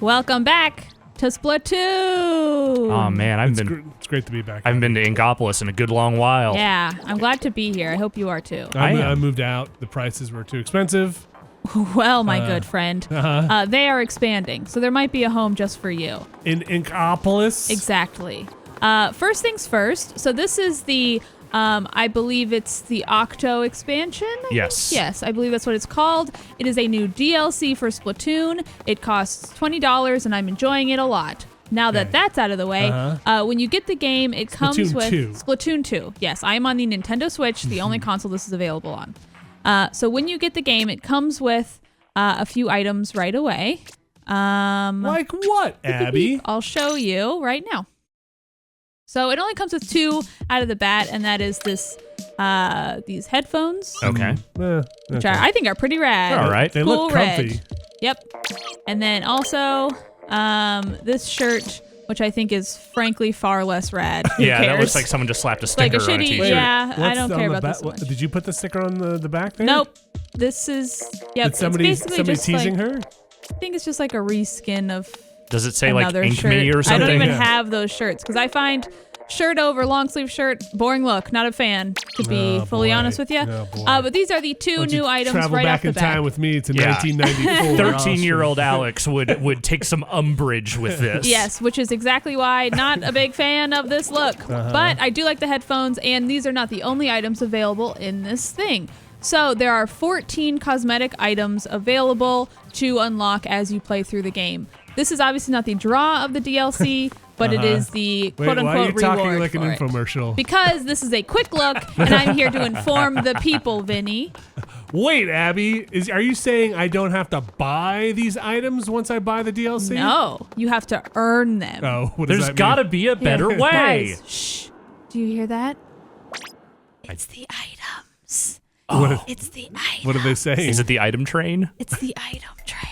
Welcome back to Splatoon. Oh man, It's great to be back. I haven't been to Inkopolis in a good long while. Yeah, I'm glad to be here. I hope you are too. I moved out. The prices were too expensive. Well, my good friend, they are expanding, so there might be a home just for you. In Inkopolis? Exactly. First things first. So this is the, I believe it's the Octo expansion. Yes. Yes, I believe that's what it's called. It is a new DLC for Splatoon. It costs $20, and I'm enjoying it a lot. Now that that's out of the way, when you get the game, it comes with Splatoon 2. Yes, I am on the Nintendo Switch, the only console this is available on. So when you get the game, it comes with a few items right away. Like what, Abby? I'll show you right now. So it only comes with 2 out of the bat, and that is these headphones. Okay. Which I think are pretty rad. All right. They cool look comfy. Red. Yep. And then also this shirt, which I think is frankly far less rad. Who Yeah, cares? that looks like someone just slapped a like sticker a on a shitty, t-shirt. yeah, I don't What's care on about this one. Did you put the sticker on the back there? Nope. This is, yep, Did somebody it's basically just teasing like, her? I think it's just like a reskin of Does it say like another Ink shirt. Me or something? I don't even have those shirts because I find shirt over long sleeve shirt, boring look, not a fan, to be fully honest with you. Oh, boy. But these are the 2 new items travel right back off the in bat. time with me to 1994. 13-year-old Alex would take some umbrage with this. Yes, which is exactly why not a big fan of this look. But I do like the headphones, and these are not the only items available in this thing. So there are 14 cosmetic items available to unlock as you play through the game. This is obviously not the draw of the DLC, but it is the quote-unquote why are you talking reward like an for it. infomercial? Because this is a quick look, and I'm here to inform the people, Vinny. Wait, Abby, are you saying I don't have to buy these items once I buy the DLC? No, you have to earn them. Oh, what does There's that got to mean? be a better way. Guys, shh. Do you hear that? It's the items. It's the items. What are they saying? Is it the item train? It's the item train.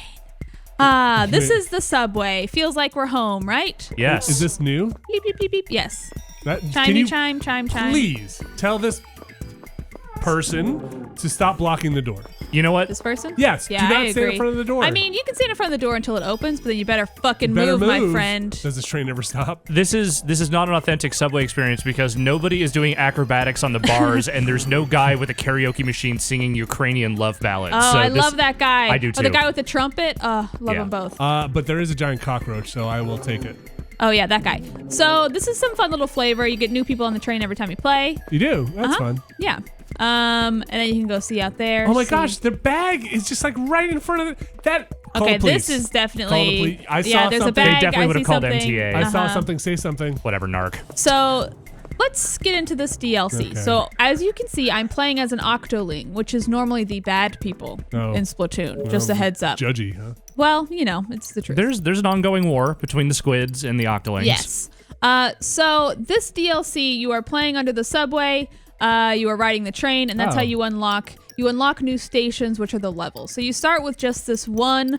This is the subway. Feels like we're home, right? Yes. Is this new? Beep, beep, beep, beep. Yes. Can Chimey, you chime, chime, chime. please tell this person to stop blocking the door? You know what? This person? Yes. Yeah, do not I stand agree. in front of the door. I mean, you can stand in front of the door until it opens, but then you better fucking Better move, my friend. Does this train ever stop? This is not an authentic subway experience because nobody is doing acrobatics on the bars and there's no guy with a karaoke machine singing Ukrainian love ballads. Oh, So I love that guy. I do Or the too. guy with the trumpet. Love Yeah. them both. But there is a giant cockroach, so I will take it. Oh, yeah, that guy. So this is some fun little flavor. You get new people on the train every time you play. You do? That's fun. Yeah. And then you can go see out there. Oh my see. gosh, the bag is just like right in front of that. Call Okay, the police. this is Call the definitely. police. I yeah, saw there's a something. bag. They definitely I would have see called something. MTA. I saw something. Say something. Whatever, narc. So let's get into this DLC. Okay. So as you can see, I'm playing as an Octoling, which is normally the bad people Oh. in Splatoon. Just a heads up. Judgy, huh? Well, you know, it's the truth. There's an ongoing war between the squids and the octolings. Yes. So this DLC, you are playing under the subway. You are riding the train, and that's how you unlock. You unlock new stations, which are the levels. So you start with just this one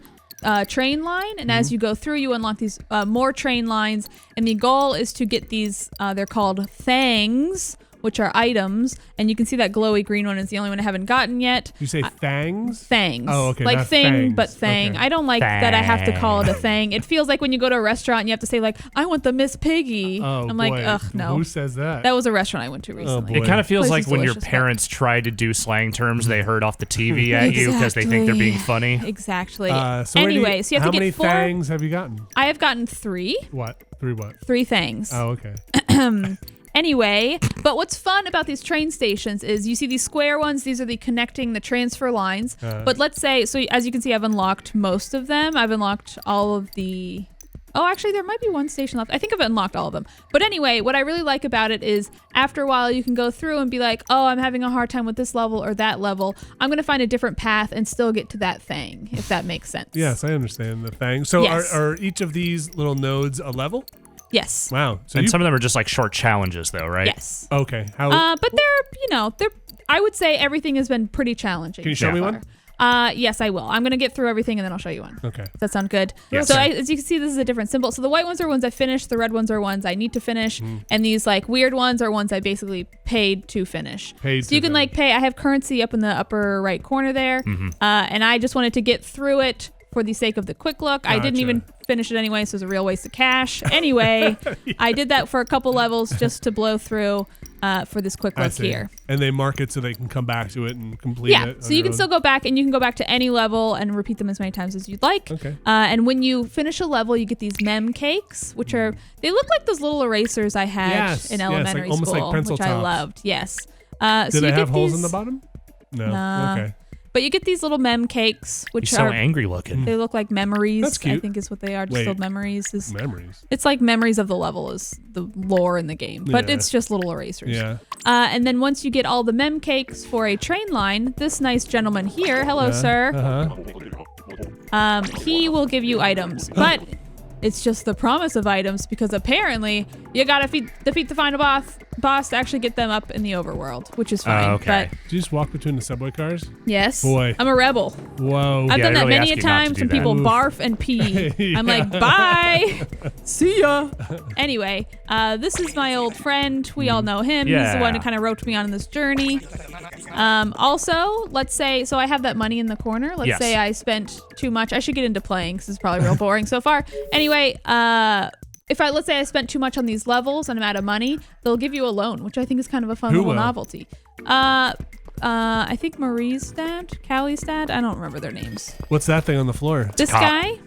train line, and as you go through, you unlock these more train lines. And the goal is to get these. They're called fangs, which are items, and you can see that glowy green one is the only one I haven't gotten yet. You say fangs? Fangs. Oh, okay, Like not thing, fangs. but thang. Okay. I don't like that I have to call it a thang. It feels like when you go to a restaurant and you have to say like, I want the Miss Piggy. Oh, I'm boy. like, ugh, no. Who says that? That was a restaurant I went to recently. boy. It kind of feels Place like is when your delicious, parents try to do slang terms they heard off the TV at you because they think they're being funny. Exactly. So Anyway, so you have how to many get 4. fangs have you gotten? I have gotten 3. What? 3 what? 3 fangs. Oh, okay. Anyway, but what's fun about these train stations is you see these square ones. These are the connecting the transfer lines. But let's say, so as you can see, I've unlocked most of them. I've unlocked all of the... Oh, actually, there might be one station left. I think I've unlocked all of them. But anyway, what I really like about it is after a while, you can go through and be like, oh, I'm having a hard time with this level or that level. I'm going to find a different path and still get to that thing, if that makes sense. Yes, I understand the fang. So Yes. are each of these little nodes a level? Yes. Wow. So And some of them are just like short challenges though, right? Yes. Okay. How? But they're, I would say everything has been pretty challenging. Can you show so me far. one? Yes, I will. I'm going to get through everything and then I'll show you one. Okay. Does that sound good? Yes. So as you can see, this is a different symbol. So the white ones are ones I finished. The red ones are ones I need to finish. And these like weird ones are ones I basically paid to finish. Paid so to you can finish. like pay. I have currency up in the upper right corner there. And I just wanted to get through it for the sake of the quick look. I didn't Gotcha. even finish it anyway, so it's a real waste of cash. Anyway, I did that for a couple levels just to blow through for this quick look here. And they mark it so they can come back to it and complete it. Yeah, so you can still go back, and you can go back to any level and repeat them as many times as you'd like. Okay. And when you finish a level, you get these mem cakes, which are, they look like those little erasers I had in elementary like, almost school, like pencil which I tops. loved. Yes. Do so they you have get holes these, in the bottom? No. Nah. Okay. But you get these little mem cakes, which He's so are angry looking. they look like memories. That's cute. I think is what they are. Just Wait. little memories. Memories. It's like memories of the level is the lore in the game, but Yeah. it's just little erasers. Yeah. And then once you get all the mem cakes for a train line, this nice gentleman here, hello sir, he will give you items, but it's just the promise of items because apparently you gotta defeat the final boss to actually get them up in the overworld, which is fine. Okay. But Do you just walk between the subway cars? yes, Boy. I'm a rebel. Whoa. I've Yeah, done they that really many ask a you not to time. do Some that. people Oof. barf and pee. Yeah. I'm like, bye. See ya. Anyway, this is my old friend. We all know him. He's the one who Yeah. kind of roped me on this journey. Also, let's say, so I have that money in the corner. Let's Yes. say I spent too much. I should get into playing because it's probably real boring so far. Anyway, let's say I spent too much on these levels and I'm out of money, they'll give you a loan, which I think is kind of a fun Who little will? novelty. I think Marie's dad, Callie's dad. I don't remember their names. What's that thing on the floor? This Cop. guy,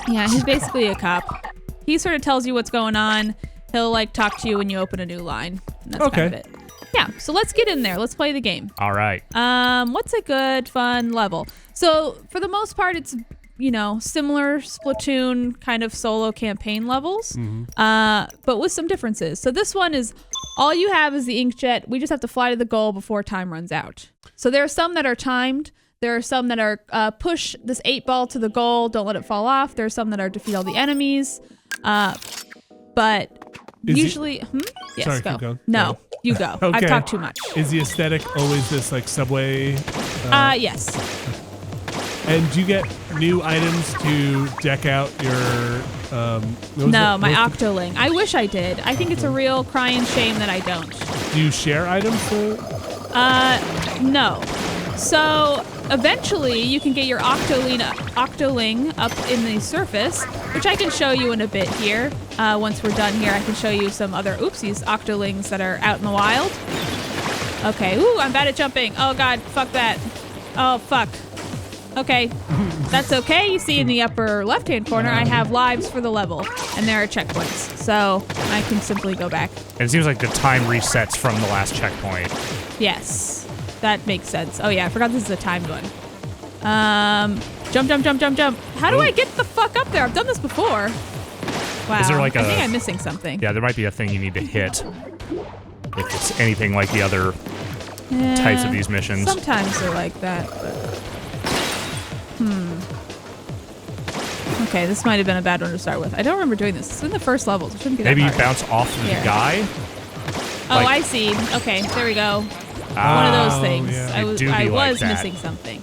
yeah, he's basically a cop. He sort of tells you what's going on. He'll like talk to you when you open a new line. And that's kind of it. Yeah, so let's get in there. Let's play the game. All right. What's a good, fun level? So for the most part, it's, similar Splatoon kind of solo campaign levels, but with some differences. So this one is, all you have is the inkjet. We just have to fly to the goal before time runs out. So there are some that are timed. There are some that are push this 8-ball to the goal, don't let it fall off. There are some that are defeat all the enemies. But usually, yes, Sorry, go. keep going. No, you go. Okay. I've talked too much. Is the aesthetic always this like subway? Yes. And do you get new items to deck out your? No, my Octoling. I wish I did. I think it's a real crying shame that I don't. Do you share items? No. So eventually you can get your Octoling up in the surface, which I can show you in a bit here. Once we're done here, I can show you some other Octolings that are out in the wild. Okay. Ooh, I'm bad at jumping. Oh God, fuck that. Oh fuck. Okay, that's okay. You see in the upper left-hand corner, I have lives for the level, and there are checkpoints, so I can simply go back. And it seems like the time resets from the last checkpoint. Yes, that makes sense. Oh yeah, I forgot this is a timed one. Jump, jump, jump, jump, jump. How do I get the fuck up there? I've done this before. Wow. Is there like I think I'm missing something. Yeah, there might be a thing you need to hit if it's anything like the other Yeah, types of these missions. Sometimes they're like that, but... Okay, this might have been a bad one to start with. I don't remember doing this. It's in the first levels. It shouldn't be that Maybe you hard. bounce off the Here. guy. Oh, like- I see. Okay, there we go. One of those things. yeah. I It was, do be I like was that. missing something.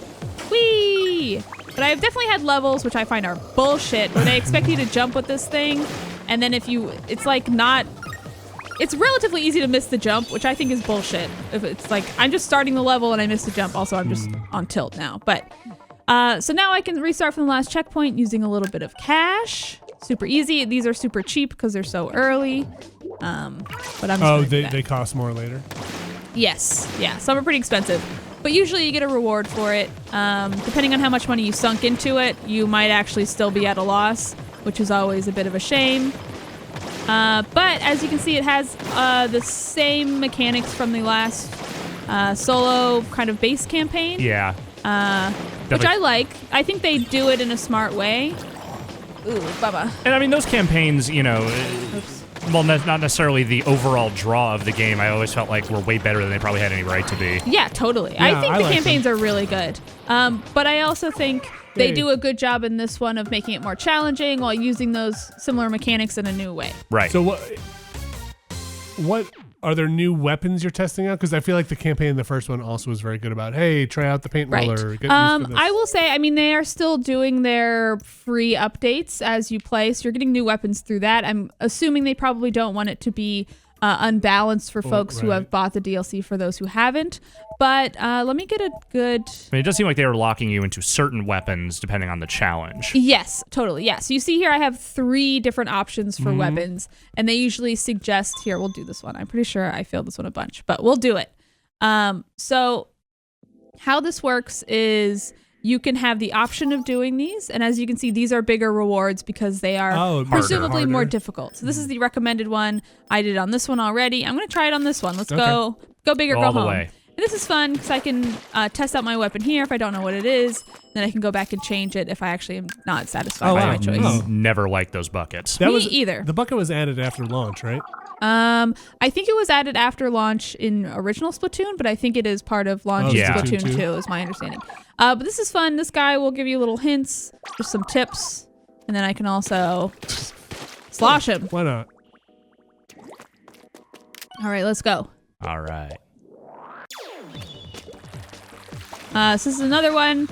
Whee! But I've definitely had levels, which I find are bullshit, where they expect you to jump with this thing, and then it's like not... It's relatively easy to miss the jump, which I think is bullshit. If it's like, I'm just starting the level and I missed the jump. Also, I'm just on tilt now. But, so now I can restart from the last checkpoint using a little bit of cash. Super easy. These are super cheap because they're so early. But I'm just gonna do that. They cost more later. Yes. Yeah. Some are pretty expensive. But usually you get a reward for it. Depending on how much money you sunk into it, you might actually still be at a loss, which is always a bit of a shame. But as you can see, it has the same mechanics from the last solo kind of base campaign. Yeah. Which I like. I think they do it in a smart way. Ooh, Bubba. And I mean, those campaigns, Oops. well, not necessarily the overall draw of the game. I always felt like were way better than they probably had any right to be. Yeah, totally. Yeah, I think I the like campaigns are really good. But I also think they Yay. do a good job in this one of making it more challenging while using those similar mechanics in a new way. Right. So what are there new weapons you're testing out? Because I feel like the campaign in the first one also was very good about, hey, try out the paint Right. roller. Get used to this. I will say, I mean, they are still doing their free updates as you play, so you're getting new weapons through that. I'm assuming they probably don't want it to be unbalanced for folks who have bought the DLC for those who haven't. But let me get a good... I mean, it does seem like they are locking you into certain weapons depending on the challenge. Yes, totally. Yeah. So you see here I have 3 different options for weapons, and they usually suggest... Here, we'll do this one. I'm pretty sure I failed this one a bunch, but we'll do it. So how this works is you can have the option of doing these, and as you can see, these are bigger rewards because they are presumably more difficult. So this is the recommended one. I did it on this one already. I'm going to try it on this one. Let's go big or go home. Way. And this is fun because I can test out my weapon here if I don't know what it is. Then I can go back and change it if I actually am not satisfied by my choice. Never liked those buckets. Me either. The bucket was added after launch, right? I think it was added after launch in original Splatoon, but I think it is part of launch in Splatoon 2 is my understanding. But this is fun. This guy will give you little hints, just some tips, and then I can also slosh him. Why not? All right, let's go. All right. So this is another one.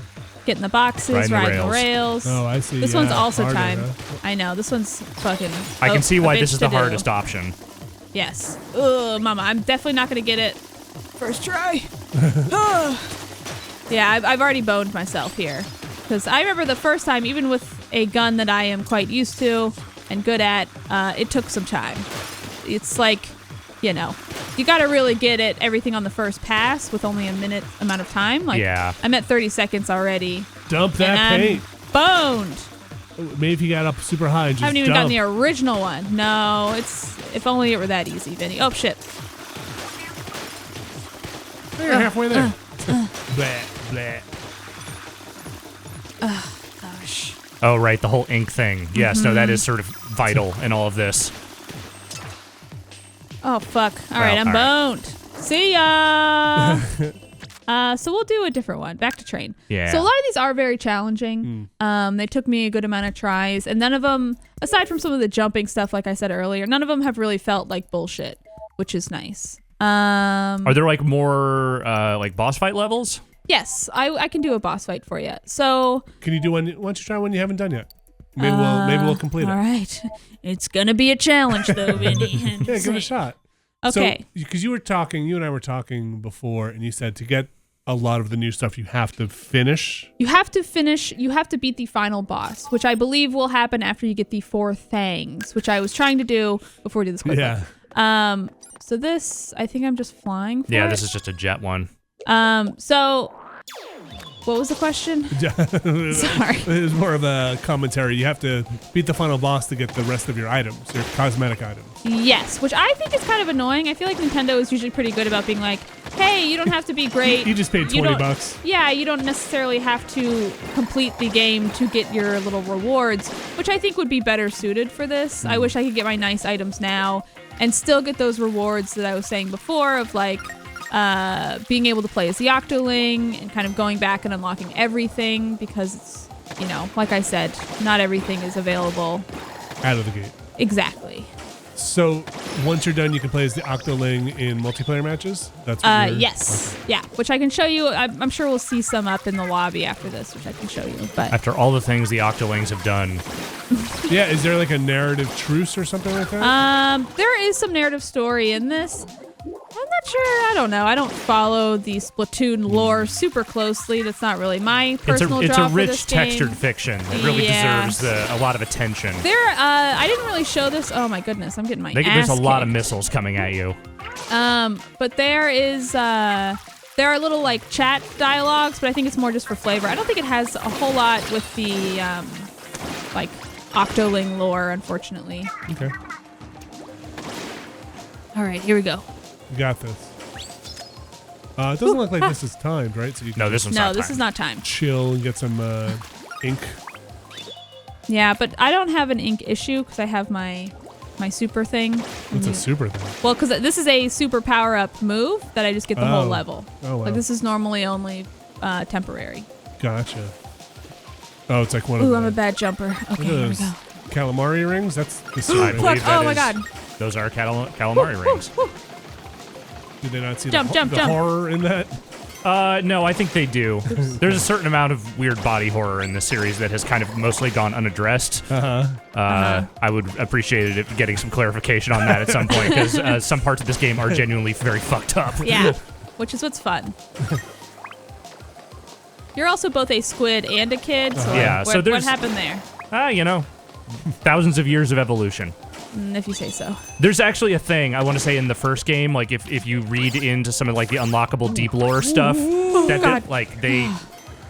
Getting the boxes, riding the rails. Oh, I see. This one's also harder, timed. huh? I know. This one's fucking. I can see why this is the do. hardest option. Yes. Ugh, mama. I'm definitely not going to get it. First try. Yeah, I've already boned myself here. Because I remember the first time, even with a gun that I am quite used to and good at, it took some time. It's like, you know, you got to really get it everything on the first pass with only a minute amount of time. Like, I'm at 30 seconds already. Dump that paint. Boned. Maybe if you got up super high, just I haven't even gotten the original one. No, if only it were that easy, Vinny. Oh, shit. You're halfway there. Bleh, bleh. Oh, gosh. Oh, right, the whole ink thing. Yes, no, that is sort of vital in all of this. Oh, fuck. All right, I'm boned. See ya! So we'll do a different one. Back to train. Yeah. So a lot of these are very challenging. They took me a good amount of tries, and none of them, aside from some of the jumping stuff, like I said earlier, none of them have really felt like bullshit, which is nice. Are there like more like boss fight levels? Yes, I can do a boss fight for you. So can you do one? Why don't you try one you haven't done yet? Maybe we'll complete it. All right. It's gonna be a challenge though, Vinny. Yeah, give it a shot. Okay. So, because you and I were talking before, and you said to get a lot of the new stuff, you have to finish. You have to beat the final boss, which I believe will happen after you get the 4 Thangs, which I was trying to do before we did this quickly. Yeah. So this, I think I'm just flying for this is just a jet one. So what was the question? Sorry. It was more of a commentary. You have to beat the final boss to get the rest of your items, your cosmetic items. Yes, which I think is kind of annoying. I feel like Nintendo is usually pretty good about being like, hey, you don't have to be great. You just paid $20. Yeah, you don't necessarily have to complete the game to get your little rewards, which I think would be better suited for this. I wish I could get my nice items now and still get those rewards that I was saying before of like being able to play as the Octoling and kind of going back and unlocking everything because it's, you know, like I said, not everything is available out of the gate. Exactly. So once you're done, you can play as the Octoling in multiplayer matches? That's what yes. Okay. Yeah, which I can show you. I'm sure we'll see some up in the lobby after this, which I can show you. But after all the things the Octolings have done. Yeah, is there like a narrative truce or something like that? There is some narrative story in this. I'm not sure. I don't know. I don't follow the Splatoon lore super closely. That's not really my personal It's draw a for rich this game. textured fiction. It really deserves a lot of attention. I didn't really show this. Oh my goodness, I'm getting my ass There's a lot of kicked. missiles coming at you. But there are little like chat dialogues, but I think it's more just for flavor. I don't think it has a whole lot with the like Octoling lore, unfortunately. Okay. All right, here we go. You got this. It doesn't look like this is timed, right? So you can this one's no, not this timed. is not timed. Chill and get some ink. Yeah, but I don't have an ink issue because I have my super thing. What's a super thing? Well, because this is a super power-up move that I just get the whole level. Oh, wow. Like this is normally only temporary. Gotcha. Oh, it's like one of Ooh, the... I'm a bad jumper. Okay, here we go. Calamari rings? That's the super I thing. believe that Oh my god. Those are calamari rings. Did they not see Jump. the horror in that? No, I think they do. There's a certain amount of weird body horror in this series that has kind of mostly gone unaddressed. I would appreciate it getting some clarification on that at some point, because some parts of this game are genuinely very fucked up. Yeah, which is what's fun. You're also both a squid and a kid, so Yeah, so what happened there? Thousands of years of evolution. If you say so. There's actually a thing, I want to say, in the first game, like if you read into some of like the unlockable deep lore stuff,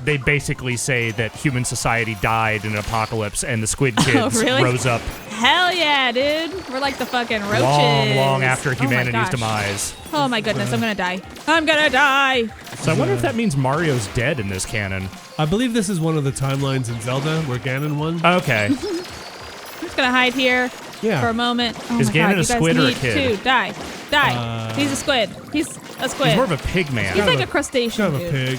they basically say that human society died in an apocalypse and the squid kids really? rose up Hell yeah, dude. We're like the fucking roaches. long after Oh my humanity's gosh. demise. Oh my goodness, I'm gonna die. I'm gonna die. So I wonder if that means Mario's dead in this canon. I believe this is one of the timelines in Zelda where Ganon won. Okay. I'm just gonna hide here Yeah. for a moment. Oh Is my Ganon God, a you guys squid or a need kid? to die. Die. He's a squid. He's a squid. He's more of a pig man. He's like of a crustacean, Kind of a dude. pig.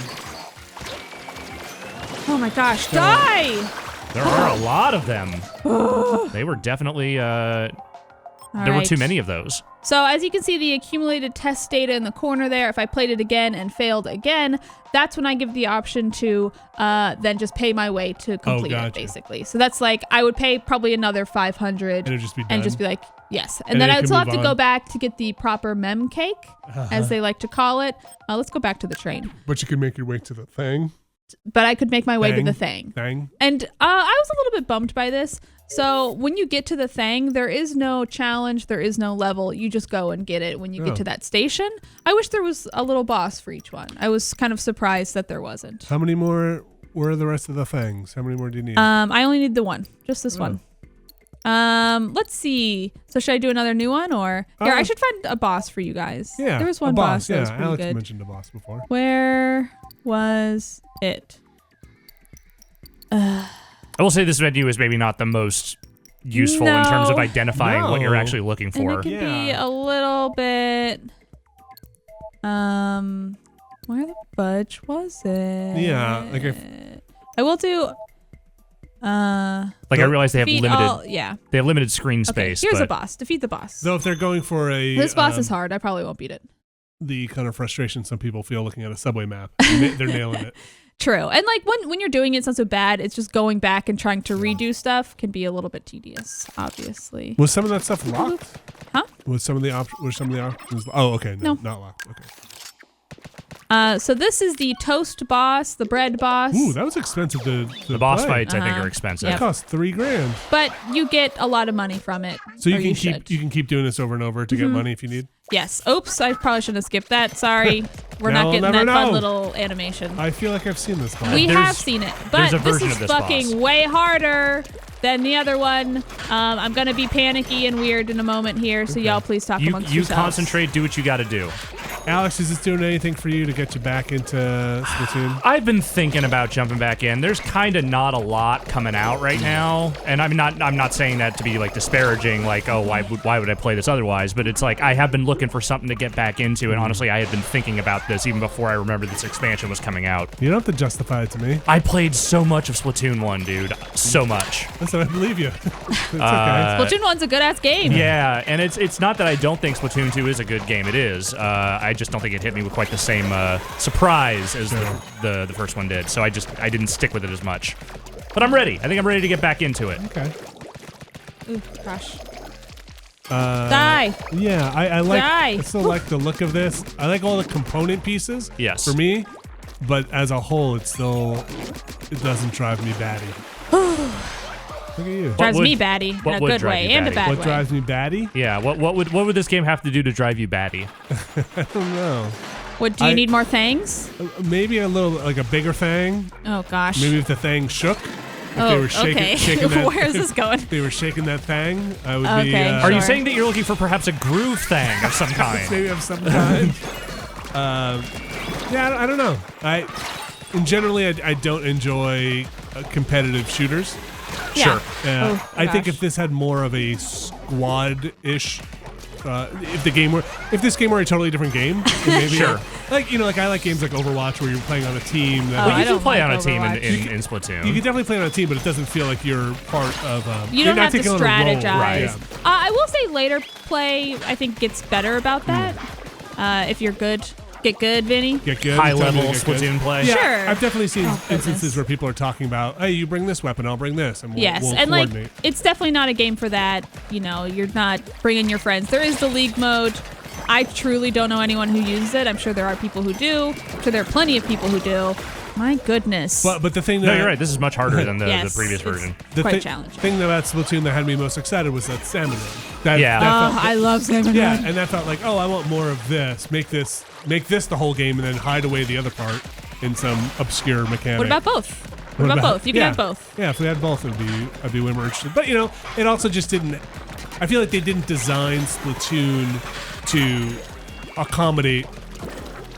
Oh my gosh, die! There are a lot of them. They were definitely, there were too many of those. So as you can see, the accumulated test data in the corner there, if I played it again and failed again, that's when I give the option to then just pay my way to complete it, gotcha. basically. So that's like, I would pay probably another 500 And it'd just be and done? just be like, yes. And And then then you I'd can still have move to go on. back to get the proper mem cake, as they like to call it. Let's go back to the train. But you can make your way to the thing. But I could make my way to Thing. the thing. Thing. And I was a little bit bummed by this. So when you get to the thing, there is no challenge, there is no level. You just go and get it when you get to that station. I wish there was a little boss for each one. I was kind of surprised that there wasn't. How many more were the rest of the things? How many more do you need? I only need the one, just this one. Let's see. So should I do another new one, or here I should find a boss for you guys. Yeah. There was one a boss that Yeah, was pretty Alex good. mentioned a boss before. Where was it? I will say this menu is maybe not the most useful in terms of No. identifying what you're No. actually looking And for. it can be Yeah. a little bit. Where the fudge was it? Yeah, like if I will do. Like I realize they have Defeat limited all, yeah. they have limited screen Okay, space. here's but a boss. Defeat the boss. though if they're going for a This boss is hard. I probably won't beat it. the kind of frustration some people feel looking at a subway map, they're nailing it. True. And like when you're doing it's not so bad. It's just going back and trying to redo stuff can be a little bit tedious, obviously. Was some of that stuff locked? Huh? Was some of the options? Oh, okay, No. not locked. Okay. So this is the toast boss, the bread boss. Ooh, that was expensive to the boss play. fights I think are expensive. That Yep. cost $3,000. But you get a lot of money from it. So you or can should. you can keep doing this over and over to get money if you need. Yes. Oops, I probably shouldn't have skipped that. Sorry. We're Now not I'll getting never that fun know. little animation. I feel like I've seen this boss. We There's- have seen it, there's but a this version is of this fucking boss. way harder than the other one. I'm gonna be panicky and weird in a moment here, so y'all please talk You amongst you yourselves. concentrate, do what you got to do. Alex, is this doing anything for you to get you back into Splatoon? I've been thinking about jumping back in. There's kind of not a lot coming out right now, and I'm not saying that to be like disparaging, like, oh, why would I play this otherwise? But it's like I have been looking for something to get back into, and honestly, I had been thinking about this even before I remembered this expansion was coming out. You don't have to justify it to me. I played so much of Splatoon 1, dude. So much. Listen, I believe you. It's okay. Splatoon 1's a good ass game. Yeah, and it's not that I don't think Splatoon 2 is a good game. It is. I just don't think it hit me with quite the same surprise as the first one did. So I didn't stick with it as much. But I'm ready. I think I'm ready to get back into it. Okay. Ooh, gosh. Die. Yeah, I like. Die. I still like the look of this. I like all the component pieces. Yes. For me, but as a whole, it doesn't drive me batty. Look at you. Drives would- me batty in what a would good drive way you and a batty? bad What way. drives me batty? Yeah. What would this game have to do to drive you batty? I don't know. What, do you I- need more things? Maybe a little, like a bigger thing. Oh gosh. Maybe if the thing shook. If oh, they were shaking, okay. shaking that, Where is this going? if they were shaking that thing, I would be. Okay, Are you Sure. saying that you're looking for perhaps a groove thing of some kind? Maybe of some kind. Yeah, I don't know. Generally, I don't enjoy competitive shooters. Yeah. Sure. Oh, I think gosh. if this had more of a squad-ish, if this game were a totally different game, then maybe Sure. like I like games like Overwatch where you're playing on a team. That Oh, Well, I you can don't play like on a team Overwatch. in Splatoon. you can definitely play on a team, but it doesn't feel like you're part of. You you're don't not have to taking on a role. strategize. Right. Yeah. I will say later play, I think, gets better about that. If you're good Get good, Vinny. Get good. High Tell me to level get good. Splatoon play. Yeah, Sure. I've definitely seen goodness. instances where people are talking about, hey, you bring this weapon, I'll bring this, and we'll, Yes, we'll and like coordinate. it's definitely not a game for that. You know, you're not bringing your friends. There is the league mode. I truly don't know anyone who uses it. I'm sure there are people who do. I'm sure there are plenty of people who do. My goodness. But the thing that No, you're right. This is much harder than the Yes, previous it's version. the quite challenging. thing about Splatoon that had me most excited was that salmon run. That, Yeah. that Oh, felt- I love Salmon yeah, Run. and that felt like, oh, I want more of this. Make this the whole game, and then hide away the other part in some obscure mechanic. What about both? What about both? You can yeah. have both. Yeah, if we had both, I'd be way more interested. But you know, it also just didn't. I feel like they didn't design Splatoon to accommodate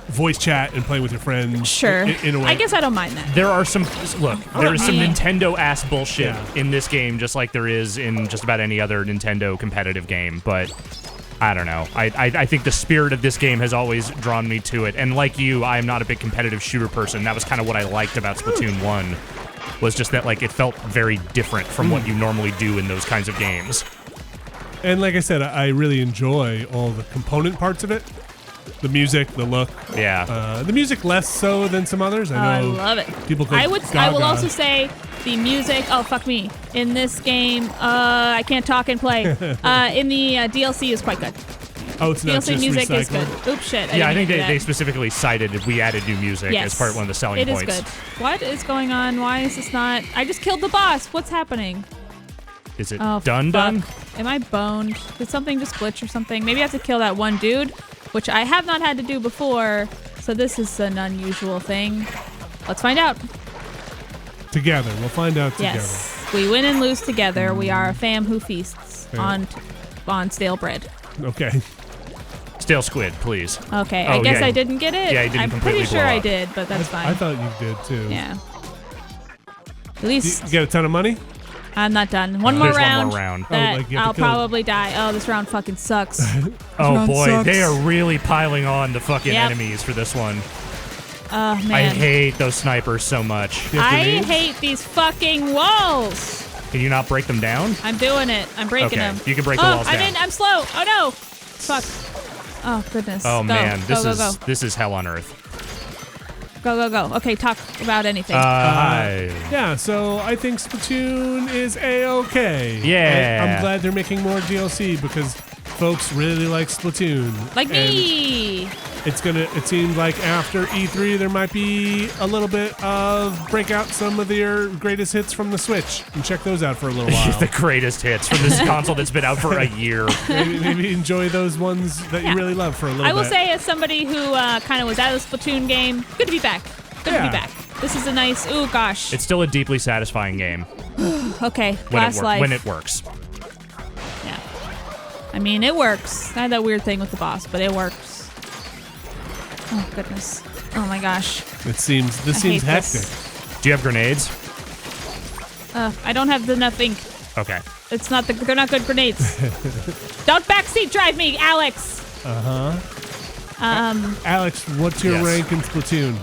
voice chat and playing with your friends. Sure. In a way. I guess I don't mind that. There are some there is some Yeah. Nintendo ass bullshit Yeah. in this game, just like there is in just about any other Nintendo competitive game. But I don't know. I think the spirit of this game has always drawn me to it. And like you, I am not a big competitive shooter person. That was kind of what I liked about Splatoon 1. Was just that like it felt very different from what you normally do in those kinds of games. And like I said, I really enjoy all the component parts of it. The music, the look. Yeah. The music less so than some others. I I know. love it. People go I will gaga. also say the music. Oh fuck me! In this game, I can't talk and play. In the DLC is quite good. Oh, it's not DLC just music is recycled. good. Oops, shit. Yeah, I didn't think mean to do they that. specifically cited we added new music Yes. as part of one of the selling It is points. good. What is going on? Why is this not? I just killed the boss. What's happening? Is it Oh, done? fuck. Am I boned? Did something just glitch or something? Maybe I have to kill that one dude, which I have not had to do before. So this is an unusual thing. Let's find out. Together. We'll find out together. Yes, we win and lose together. We are a fam who feasts Yeah. on stale bread. Okay. Stale squid, please. Okay, Oh, I guess yeah. I didn't get it. Yeah, you didn't I'm completely pretty sure blow I up. did, but that's fine. I thought you did too. Yeah. At You least get a ton of money? I'm not done. One more There's one round. more round. That Oh, like you have to I'll kill it. probably die. Oh, this round fucking sucks. Oh round boy, sucks. they are really piling on the fucking Yep. enemies for this one. Oh man. I hate those snipers so much. You have I grenades? hate these fucking walls. Can you not break them down? I'm doing it. I'm breaking Okay, them. you can break the Oh, walls I'm down. in. I'm slow. Oh no. Fuck. Oh goodness. Oh Go. man, go, go, go. this is hell on earth. Go, go, go. Okay, talk about anything. Hi. Yeah, so I think Splatoon is A-okay. Yeah. I'm glad they're making more DLC because folks really like Splatoon. like And me. it seems like after E3 there might be a little bit of break out some of their greatest hits from the Switch and check those out for a little while. the greatest hits from this console that's been out for a year. maybe enjoy those ones that Yeah. you really love for a little bit. I will say, as somebody who kind of was out of the Splatoon game, good to be back. Good to Yeah. be back. This is a nice. Ooh, gosh. It's still a deeply satisfying game Okay, when last life. when it works. Yeah. I mean, it works. I had that weird thing with the boss, but it works. Oh goodness. Oh my gosh. This seems I hectic. hate this. Do you have grenades? I don't have enough ink. Okay. It's not they're not good grenades. Don't backseat drive me, Alex. Alex, what's your Yes. rank in Splatoon?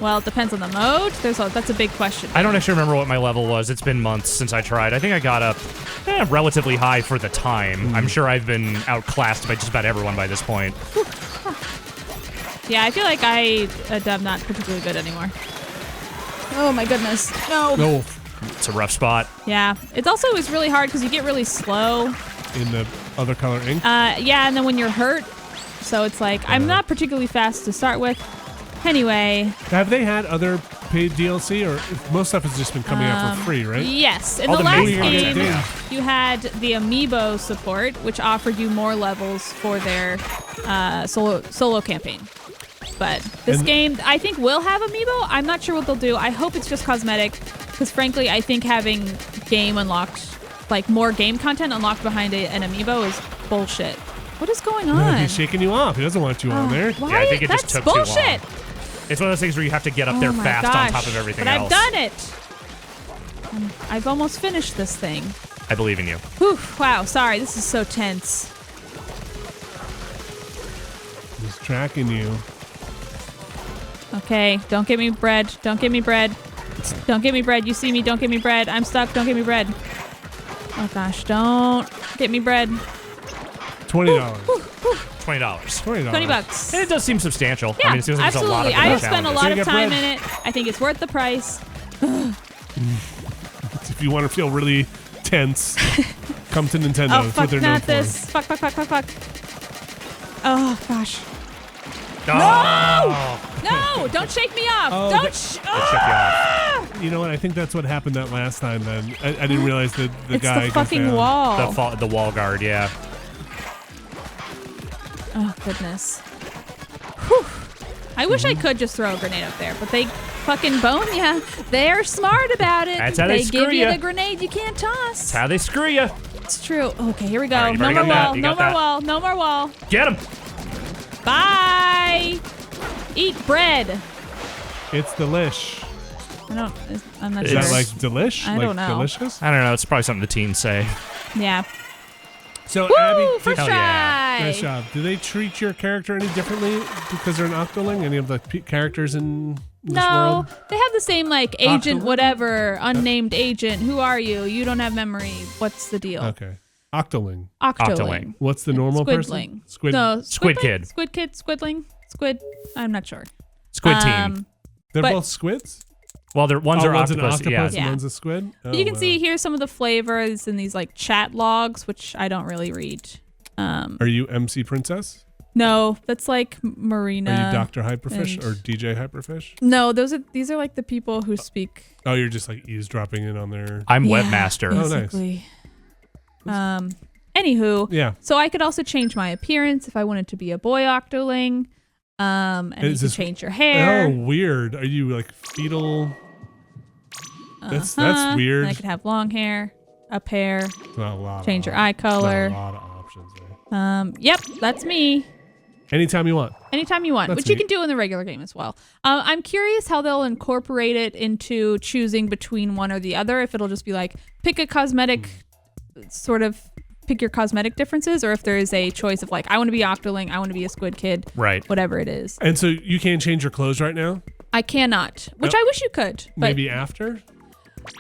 Well, it depends on the mode. That's a big question. I don't actually remember what my level was. It's been months since I tried. I think I got up relatively high for the time. I'm sure I've been outclassed by just about everyone by this point. Yeah, I feel like I'm not particularly good anymore. Oh my goodness. No. No, It's a rough spot. Yeah. It's also is really hard because you get really slow. in the other color ink. Yeah, and then when you're hurt, so it's like I'm not particularly fast to start with. Anyway, Have they had other paid DLC, or most stuff has just been coming out for free, right? yes, in All the the last main content, game, yeah. you had the amiibo support, which offered you more levels for their solo campaign. But this And- game, I think, will have amiibo. I'm not sure what they'll do. I hope it's just cosmetic, because frankly, I think having game unlocked, like more game content unlocked behind an amiibo is bullshit. What is going on? He's shaking you off. He doesn't want you on there. Why? Yeah, I think it just That's took too long. bullshit. It's one of those things where you have to get up there Oh my fast gosh. on top of everything but else. I've done it. I've almost finished this thing. I believe in you. Whew, wow, sorry, this is so tense. He's tracking you. Okay, don't get me bread. Don't get me bread. Don't get me bread. You see me, don't get me bread. I'm stuck, don't get me bread. Oh gosh, don't get me bread. $20. $20. $20. 20 bucks. And it does seem substantial. Yeah, I mean, it seems like absolutely. there's a lot of I have different spent a challenges. lot So you of get time bread. in it. I think it's worth the price. If you want to feel really tense, come to Nintendo. Oh, That's fuck, what they're known not for. this. Fuck. Oh, gosh. Oh, No, don't shake me off. Oh, Don't. that- Sh- Let's check you off. You know what? I think that's what happened that last time. Then I didn't realize that the it's guy the goes fucking down. wall. The wall guard, yeah. Oh, goodness. Whew. I wish I could just throw a grenade up there, but they fucking bone ya. They're smart about it. That's how they screw give you ya. the grenade you can't toss. That's how they screw you. It's true. Okay, here we go. All right, you've No already more got that. wall. You No got more that. wall. No more wall. Get him. Bye. Eat bread. It's delish. I'm not Is sure. that like delish? I like don't know. delicious? I don't know. It's probably something the teens say. Yeah. So Woo! Abby, First Hell try. yeah. nice job. Do they treat your character any differently because they're an Octoling? Any of the characters in this No, world? they have the same like agent, Octo- whatever, unnamed agent. Who are you? You don't have memory. What's the deal? Okay. Octoling. Octoling. What's the normal Squidling. person? Squid. No, Squid Squidling? Kid. Squid Kid. Squidling. Squid. I'm not sure. Squid team. They're but- both squids? Well, one's Oh, are one's an octopus. octopus Yeah. and Yeah. one's a squid? Oh, You can wow. see here some of the flavors in these like chat logs, which I don't really read. Are you MC Princess? No, that's like Marina. Are you Dr. Hyperfish and- or DJ Hyperfish? No, these are like the people who speak. Oh, you're just like eavesdropping in on their... I'm Yeah, webmaster. Oh, nice. basically. Anywho, Yeah. so I could also change my appearance if I wanted to be a boy Octoling. And you Is can this- change your hair. Oh, weird. Are you like fetal? That's Uh-huh. weird. And I could have long hair, up hair, Not a lot. change of your eye color. Not a lot of options there. Yep, that's me. Anytime you want. Anytime you want, That's which you neat. can do in the regular game as well. I'm curious how they'll incorporate it into choosing between one or the other. If it'll just be like pick a cosmetic, sort of pick your cosmetic differences, or if there is a choice of like I want to be Octoling, I want to be a Squid Kid, Right. whatever it is. And so you can't change your clothes right now? I cannot, which Oh. I wish you could. But Maybe after?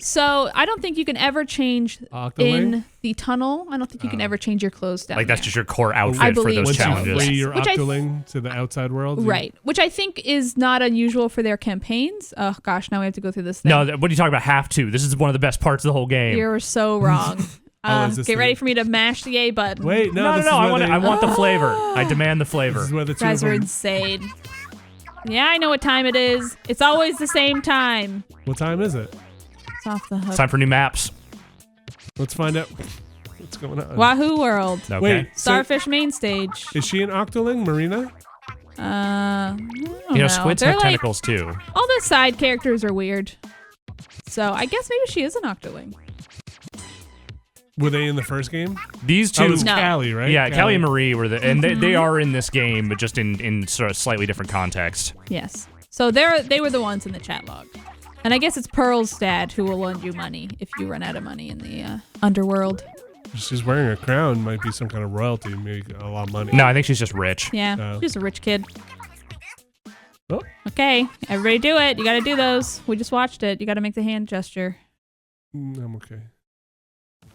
so I don't think you can ever change Octoling? in the tunnel. I don't think you can ever change your clothes down Like that's there. just your core outfit I for believe those Once so. you challenges. free Yes. your Which I- Octoling to the outside world? Right, which I think is not unusual for their campaigns. Oh gosh, now we have to go through this thing. No, what are you talking about? Have to. This is one of the best parts of the whole game. You're so wrong. Is this Get the- ready for me to mash the A button. Wait, no. no, this no. is I where want. they- I want the flavor. I demand the This flavor. is where the You two of guys are them... insane. Yeah, I know what time it is. It's always the same time. What time is it? It's off the hook. It's time for new maps. Let's find out what's going on. Wahoo World. Okay. Wait, so Starfish main stage. is she an Octoling, Marina? I don't You know, squids They're have like, tentacles too. all the side characters are weird. So I guess maybe she is an Octoling. Were they in the first game? These two. Oh, it was No. Callie, right? Yeah, Callie and Marie were the, and Mm-hmm. they are in this game, but just in sort of slightly different context. Yes. So they were the ones in the chat log. And I guess it's Pearl's dad who will lend you money if you run out of money in the underworld. She's wearing a crown. Might be some kind of royalty. Maybe a lot of money. No, I think she's just rich. Yeah, Oh. she's a rich kid. Oh. Okay, everybody do it. You got to do those. We just watched it. You got to make the hand gesture. I'm okay.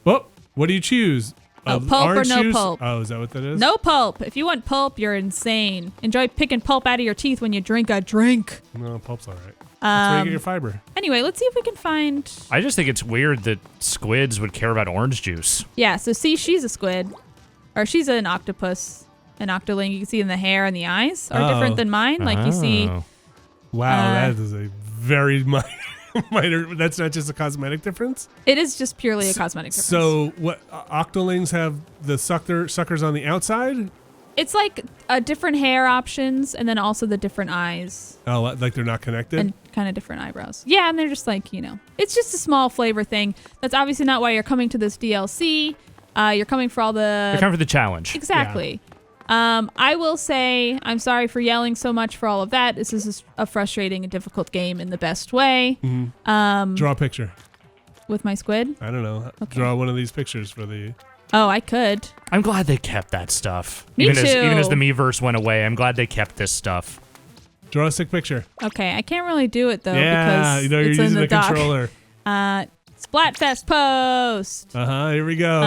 Well, what do you choose? Oh, pulp or orange no juice? pulp? Oh, is that what that is? No pulp. If you want pulp, you're insane. Enjoy picking pulp out of your teeth when you drink a drink. No, pulp's all right. That's where you get your fiber. Anyway, let's see if we can find. I just think it's weird that squids would care about orange juice. Yeah, so see, she's a squid. Or she's an octopus. An octoling. You can see in the hair and the eyes are Oh. different than mine. Like you see. Oh. Wow, that is a very minor. That's not just a cosmetic difference. It is just purely a cosmetic difference. So, what Octolings have the suckers on the outside? It's like different hair options and then also the different eyes Oh, like they're not connected. and kind of different eyebrows. Yeah, and they're just like, it's just a small flavor thing. That's obviously not why you're coming to this DLC. You're coming for all the... They're coming for the challenge. Exactly. I will say I'm sorry for yelling so much for all of that. This is a frustrating and difficult game in the best way. Draw a picture. With my squid. I don't know. Okay. Draw one of these pictures for the. Oh, I could. I'm glad they kept that stuff. Me even as too. the Miiverse went away, I'm glad they kept this stuff. Draw a sick picture. Okay, I can't really do it though Yeah, because you're it's in using the the dock. controller. Splatfest post. Here we go.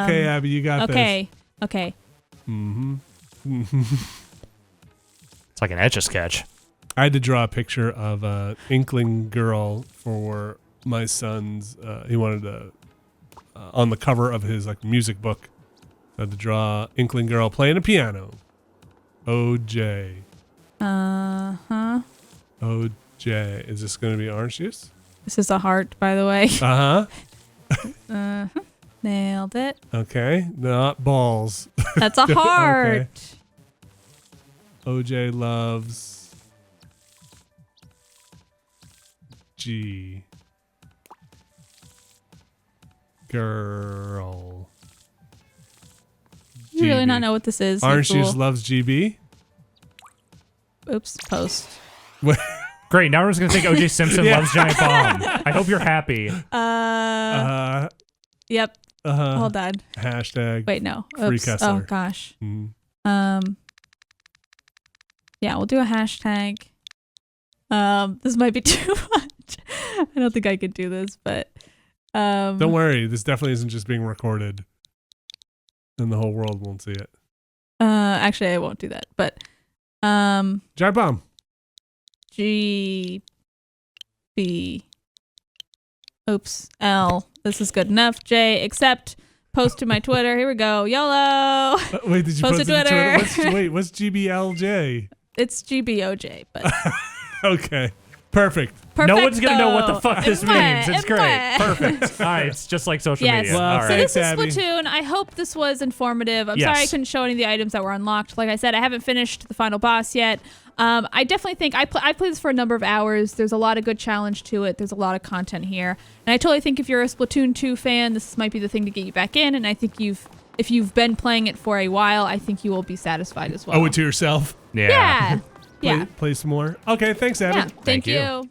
Okay, Abby, you got this. Okay. Mm-hmm. It's like an Etch-a-Sketch. I had to draw a picture of a Inkling girl for my son's. He wanted to on the cover of his like music book. I had to draw Inkling girl playing a piano. OJ. Uh-huh. OJ. Is this going to be orange juice? This is a heart, by the way. Uh-huh. Uh-huh. Nailed it. Okay. Not balls. That's a heart. Okay. OJ loves G. Girl. You really GB. not know what this is. Orange you fool. juice loves GB. Oops. Post. Great. Now we're just gonna think OJ Simpson loves Giant Bomb. I hope you're happy. Yep. Hold on. Hashtag. Wait, no. Free Oops. Kessler. Oh gosh. Mm. Yeah, we'll do a hashtag. This might be too much. I don't think I could do this, but Don't worry. This definitely isn't just being recorded, and the whole world won't see it. Actually, I won't do that. But Giant Bomb. G B. Oops. L. This is good enough. J. Accept. Post to my Twitter. Here we go. YOLO. Wait, did you Post post to it to Twitter. Twitter? What's GBLJ? It's GBOJ, but Okay. Perfect. No one's gonna know what the Perfecto. fuck this Mwah, means. It's great. mwah. Perfect. All right, it's just like social Yes. media. Well, All So right. this is Abby. Splatoon. I hope this was informative. I'm Yes. sorry I couldn't show any of the items that were unlocked. Like I said, I haven't finished the final boss yet. I definitely think I played this for a number of hours. There's a lot of good challenge to it. There's a lot of content here, and I totally think if you're a Splatoon 2 fan, this might be the thing to get you back in. And I think if you've been playing it for a while, I think you will be satisfied as well. Owe it to yourself. Yeah. Play some more. Okay, thanks, Abby. Yeah. Thank you. you.